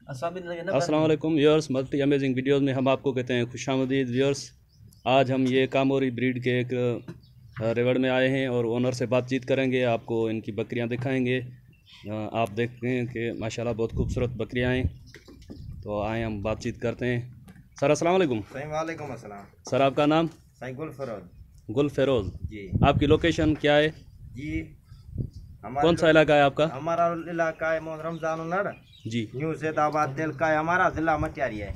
अस्सलाम वालेकुम viewers, multi amazing videos में हम आपको कहते हैं खुशामदीद व्यूअर्स। आज हम ये कामोरी ब्रीड के एक रेवड़ में आए हैं और ओनर से बातचीत करेंगे, आपको इनकी बकरियां दिखाएंगे। आप देखते हैं कि माशाल्लाह बहुत खूबसूरत बकरियां हैं। तो आए हम बातचीत करते हैं। सर अस्सलाम वालेकुम। वालेकुम अस्सलाम। सर आपका नाम? सही गुल फरोज गुल फेरोज़ जी। आपकी लोकेशन क्या है? जी कौन सा इलाका है आपका? हमारा इलाका है रमजान नड़ जी। न्यू सैदाबाद तेल का है, हमारा जिला मटियारी है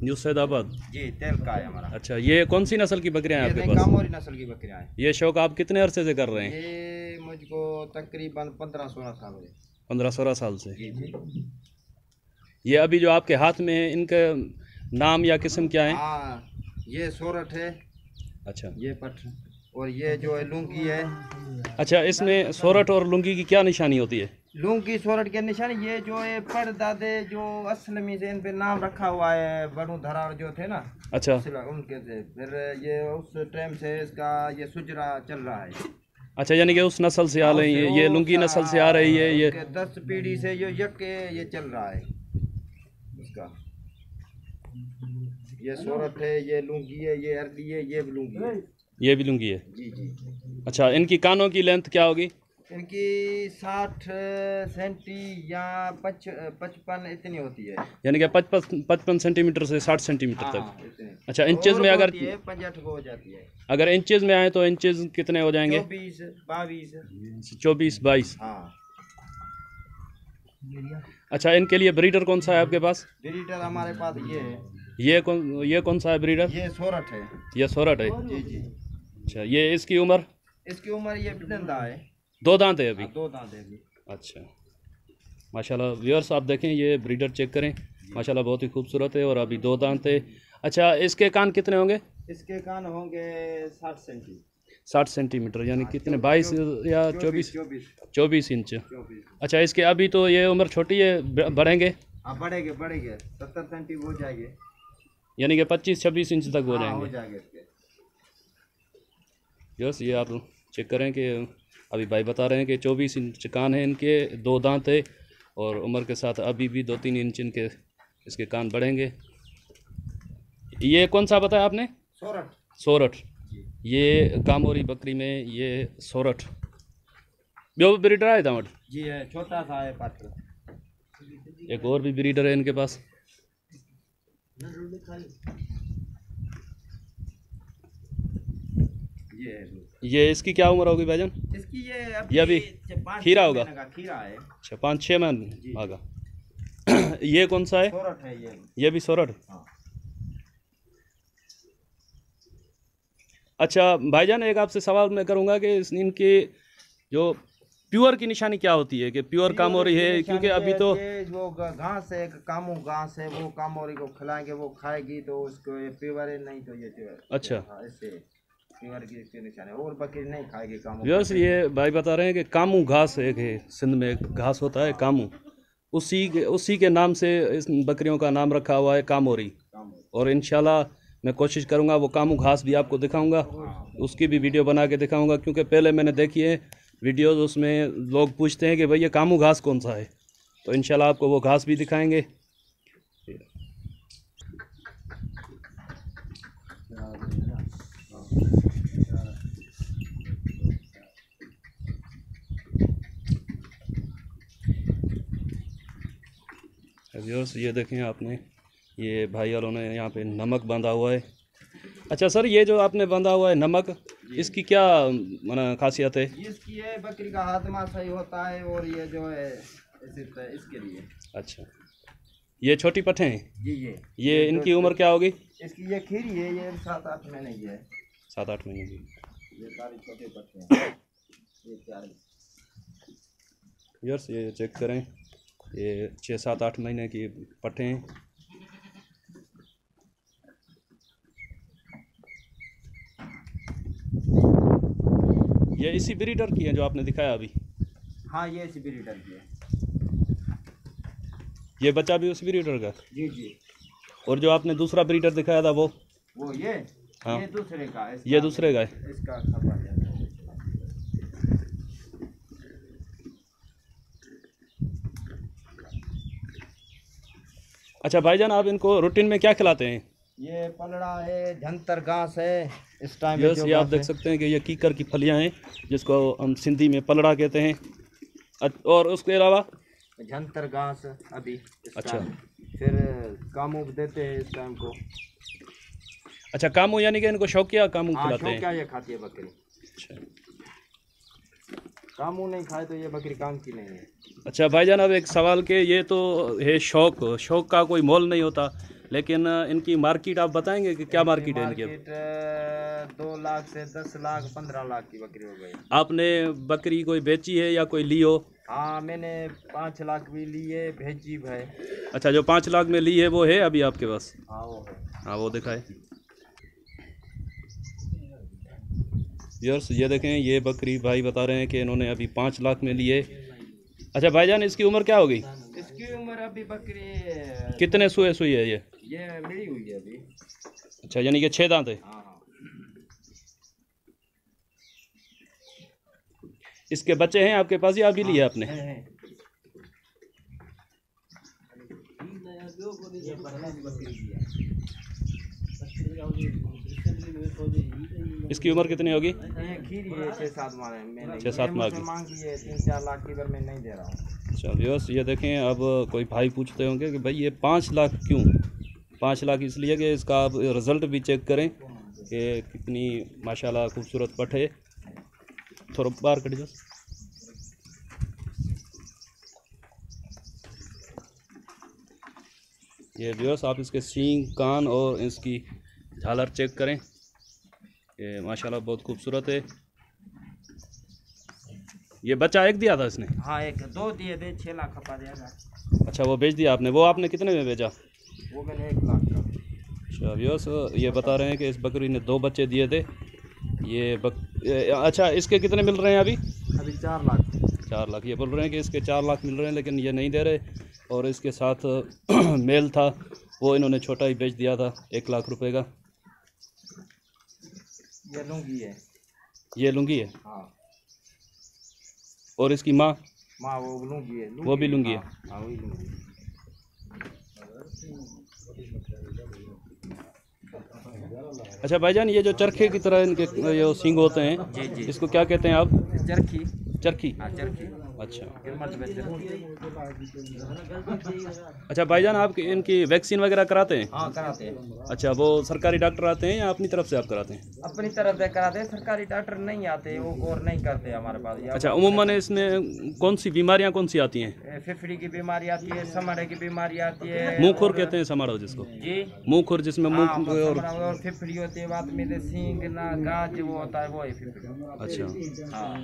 न्यू सैदाबाद जी। तेल का है हमारा। अच्छा, ये कौन सी नस्ल की बकरियां हैं आपके पास? कामोरी नस्ल की बकरियां हैं। ये शौक आप कितने अरसे से कर रहे हैं? ये मुझको तकरीबन 15-16 साल हुए। 15-16 साल से। जी जी। ये अभी जो आपके हाथ में है, इनका नाम या किस्म क्या है? हाँ, ये सोरठ है। अच्छा। ये पठ और ये जो है लुंगी है। अच्छा, इसमें सोरठ और लुंगी की क्या निशानी होती है? लुंगी सोरठ के निशान ये जो है परदादे जो असलमी से इन पे नाम रखा हुआ है, बड़ू धरार जो थे ना। अच्छा उनके से फिर ये उस टाइम से इसका ये सुजरा चल रहा है। अच्छा, यानी कि उस नस्ल से आ रही है, ये लुंगी नस्ल से आ रही है। ये 10 पीढ़ी से जो ये चल रहा है इसका। ये सोरठ है, ये लुंगी है, ये अरबी है, ये भी लुंगी है। ये भी लुंगी है। जी जी। अच्छा, इनकी कानों की लेंथ क्या होगी? इनकी 60 सेंटी या 55 इतनी होती है। यानी कि 55 सेंटीमीटर से 60 सेंटीमीटर तक। इतनी। अच्छा, इंचेस में अगर 65 हो जाती है। अगर इंचेस में आए तो इंचेस कितने हो जाएंगे? 24-22। 24-22। हाँ। अच्छा, इनके लिए ब्रीडर कौन सा है आपके पास? ब्रीडर हमारे पास ये है। ये कौन सा है ब्रीडर? ये सोरठ है। ये सोरठ है। जी जी। अच्छा, ये इसकी उम्र? इसकी उम्र ये बिडंदा है। 2 दांत है अभी? 2 दांत है अभी। अच्छा, माशाल्लाह व्यूअर्स आप देखें, ये ब्रीडर चेक करें, माशाल्लाह बहुत ही खूबसूरत है और अभी 2 दांत है। अच्छा, इसके कान कितने होंगे? इसके कान होंगे 60 सेंटी। 60 सेंटीमीटर, यानी कितने 22 या 24 इंच। अच्छा, इसके अभी तो ये उम्र छोटी है, बढ़ेंगे? हाँ, बढ़ेंगे 70 सेंटी हो जाएंगे, यानी कि 25-26 इंच तक हो हो जाएंगे। जाएंगे इसके। यस, ये आप चेक करें कि अभी भाई बता रहे हैं कि 24 इंच कान है इनके, 2 दांत है और उम्र के साथ अभी भी 2-3 इंच इनके इसके कान बढ़ेंगे। ये कौन सा बताया आपने? सोरठ। सोरठ। ये कामोरी बकरी में ये सोरठ। ॿियो भी ब्रीडर आहे तव्हां वटि? जी है, छोटा सा है पात्र। एक और भी ब्रीडर है इनके पास। ये इसकी क्या उम्र होगी भाईजान? इसकी ये अभी खीरा होगा? खीरा है। अच्छा, 5-6 महीने होगा। ये कौन सा है? सोरठ है ये भी सोरठ। हाँ। अच्छा भाईजान, एक आपसे सवाल मैं करूंगा कि इनके जो प्योर की निशानी क्या होती है, कि प्योर कामोरी है? क्योंकि अभी तो ये जो घास है, कामू घास है, वो कामोरी को खिलाएंगे, वो खाएगी तो उसको ये प्योर है, नहीं तो ये अच्छा ऐसे प्योर की इसके निशान है। और बकरी नहीं खाएगी कामू। व्यवस्थ ये भाई बता रहे हैं कि कामू घास एक है, सिंध में एक घास होता है कामू, उसी के नाम से इस बकरियों का नाम रखा हुआ है कामोरी। और इंशाल्लाह मैं कोशिश करूंगा वो कामू घास भी आपको दिखाऊंगा, उसकी भी वीडियो बना के दिखाऊंगा। क्योंकि पहले मैंने देखी है वीडियोस, उसमें लोग पूछते हैं कि भाई ये कामू घास कौन सा है, तो इंशाल्लाह आपको वो घास भी दिखाएंगे। व्यूअर्स ये देखें आपने, ये भाई वालों ने यहाँ पे नमक बांधा हुआ है। अच्छा सर, ये जो आपने बांधा हुआ है नमक, इसकी क्या माना खासियत है? इसकी है बकरी का हाथमा सही होता है, और ये जो है इसके लिए। अच्छा, ये छोटी पठे हैं जी। ये इनकी उम्र क्या होगी? इसकी ये खीरी है, ये 7-8 महीने की है। 7-8 महीने की। ये सारे छोटे पट्टे हैं। ये 4 व्यूअर्स ये चेक करें, ये 6-7-8 महीने की पट्टे हैं। ये इसी ब्रीडर की है जो आपने दिखाया अभी? हाँ, ये इसी ब्रीडर की है। ये बच्चा भी उसी ब्रीडर का? जी जी। और जो आपने दूसरा ब्रीडर दिखाया था वो? ये हाँ, ये दूसरे का। ये दूसरे का है। इसका खबर है। अच्छा भाईजान, आप इनको रूटीन में क्या खिलाते हैं? ये पलड़ा है, झंतर घास है इस टाइम। यस, ये आप देख सकते हैं कि ये कीकर की फलियां हैं जिसको हम सिंधी में पलड़ा कहते हैं। और उसके अलावा झंतर घास अभी अच्छा, फिर कामू देते हैं इस टाइम को। अच्छा, कामू यानी कि इनको शौकिया कामू खिलाते हैं? क्या ये खाती है बकरी। अच्छा, कामू नहीं खाए तो ये बकरी काम की नहीं है। अच्छा भाईजान, अब एक सवाल के, ये तो है शौक का कोई मोल नहीं होता, लेकिन इनकी मार्केट आप बताएंगे कि क्या मार्केट है इनकी? 2 लाख से 10 लाख 15 लाख की बकरी हो गई। आपने बकरी कोई बेची है या कोई ली हो? हाँ, मैंने 5 लाख भी लिए, भेजी भाई। अच्छा, जो 5 लाख में ली है वो है अभी आपके पास? हाँ वो है। हाँ, वो दिखाए। यर्स, ये देखें, ये बकरी भाई बता रहे हैं कि इन्होंने अभी 5 लाख में लिए। अच्छा भाईजान, इसकी उम्र क्या होगी? इसकी उम्र अभी बकरी कितने सुई है ये? मिली हुई है अभी। अच्छा, यानी कि 6 दांत है। हाँ। इसके बच्चे हैं आपके पास या अभी लिए आपने? इसकी उम्र कितनी होगी? खीरी है 6-7 माह है। 6-7 माह की मांगी है 3-4 लाख की, पर मैं नहीं दे रहा हूँ। चलिए, ये देखें, अब कोई भाई पूछते होंगे कि भाई ये 5 लाख क्यों? 5 लाख इसलिए कि इसका आप रिज़ल्ट भी चेक करें कि कितनी माशाल्लाह खूबसूरत पट है। थोड़ा बाहर कट जाओ। ये व्यूअर्स, आप इसके सींग, कान और इसकी झालर चेक करें, ये माशाल्लाह बहुत खूबसूरत है। ये बच्चा एक दिया था इसने? हाँ, 2 दिए थे, 6 लाख खपा दिया था। अच्छा, वो बेच दिया आपने? वो आपने कितने में बेचा? वो मैंने 1 लाख का। अच्छा व्यूअर्स, ये बता रहे हैं कि इस बकरी ने 2 बच्चे दिए थे। अच्छा, इसके कितने मिल रहे हैं अभी? 4 लाख। 4 लाख। ये बोल रहे हैं कि इसके 4 लाख मिल रहे हैं, लेकिन ये नहीं दे रहे। और इसके साथ मेल था, वो इन्होंने छोटा ही बेच दिया था 1 लाख रुपए का। ये लुंगी है। ये लुंगी है? हाँ। और इसकी माँ? वो लुंगी है। वो भी लुंगी है? हाँ, वही लुंगी। अच्छा भाईजान, ये जो चरखे की तरह इनके ये सींग होते हैं, जी। इसको क्या कहते हैं आप? चरखी। चरखी? हाँ, चरखी। अच्छा। हाँ, अच्छा भाईजान, आप इनकी वैक्सीन वगैरह कराते हैं? कराते हैं। अच्छा, वो सरकारी डॉक्टर आते हैं या अपनी तरफ से आप कराते हैं? अपनी तरफ से कराते हैं, सरकारी डॉक्टर नहीं आते, वो और नहीं करते हमारे पास। अच्छा, उम्मन इसमें कौन सी बीमारियां कौन सी आती हैं? फेफड़ी की बीमारी आती है, समड़े की बीमारी आती है। मुँह खुर कहते हैं समारोह जिसको? जी, मुँह खुर, जिसमें मुँह और फेफड़ी होती है, बाद में सींग ना गाज वो होता है, वो है फेफड़ी। अच्छा,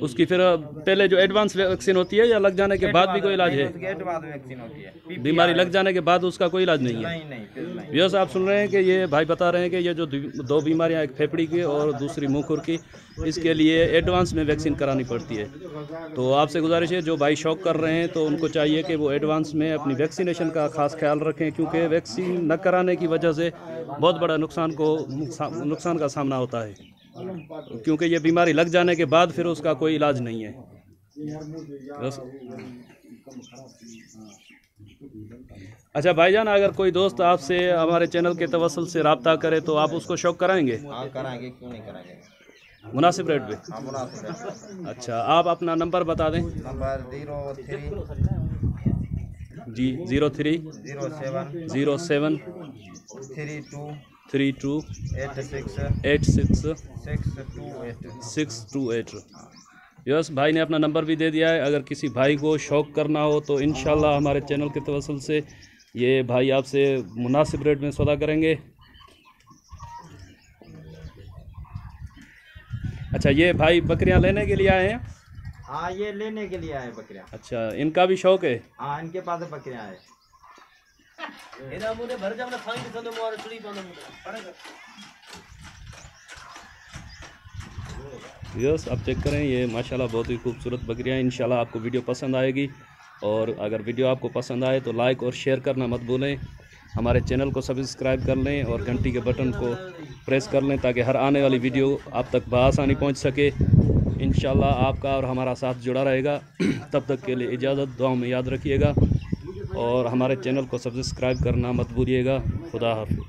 उसकी फिर पहले जो एडवांस वैक्सीन होती है या लग जाने के बाद भी कोई इलाज है? एडवांस वैक्सीन होती है। बीमारी लग जाने के बाद उसका कोई इलाज नहीं है? नहीं। व्यूअर्स, आप सुन रहे हैं कि ये भाई बता रहे हैं कि ये जो 2 बीमारियां, एक फेफड़ी की और दूसरी मुँह खुर की, इसके लिए एडवांस में वैक्सीन करानी पड़ती है। तो आपसे गुजारिश है, जो भाई शौक कर रहे हैं तो उनको चाहिए कि वो एडवांस में अपनी वैक्सीनेशन का खास ख्याल रखें, क्योंकि वैक्सीन न कराने की वजह से बहुत बड़ा नुकसान का सामना होता है, क्योंकि ये बीमारी लग जाने के बाद फिर उसका कोई इलाज नहीं है। अच्छा भाईजान, अगर कोई दोस्त आपसे हमारे चैनल के तवस्सुल से रब्ता करे तो आप उसको शौक कराएंगे? हाँ, कराएंगे, क्यों नहीं कराएंगे। मुनासिब रेट पे? हाँ, मुनासिब रेट। अच्छा, आप अपना नंबर बता दें। नंबर 03 जी 03 07 32 86 628। यस, भाई ने अपना नंबर भी दे दिया है। अगर किसी भाई को शौक करना हो तो इंशाल्लाह हमारे चैनल के तवस्सुल से ये भाई आपसे मुनासिब रेट में सौदा करेंगे। अच्छा, ये भाई बकरियां लेने के लिए आए हैं? हाँ, ये लेने के लिए आए बकरियां। अच्छा, इनका भी शौक है? हाँ, इनके पास बकरियां है। यस, आप चेक करें, ये माशाल्लाह बहुत ही खूबसूरत बकरियां। इंशाल्लाह आपको वीडियो पसंद आएगी, और अगर वीडियो आपको पसंद आए तो लाइक और शेयर करना मत भूलें। हमारे चैनल को सब्सक्राइब कर लें और घंटी के बटन को प्रेस कर लें, ताकि हर आने वाली वीडियो आप तक बआसानी पहुंच सके। इंशाल्लाह आपका और हमारा साथ जुड़ा रहेगा। तब तक के लिए इजाज़त, दुआ में याद रखिएगा। और हमारे चैनल को सब्सक्राइब करना मत भूलिएगा। खुदा हाफिज़।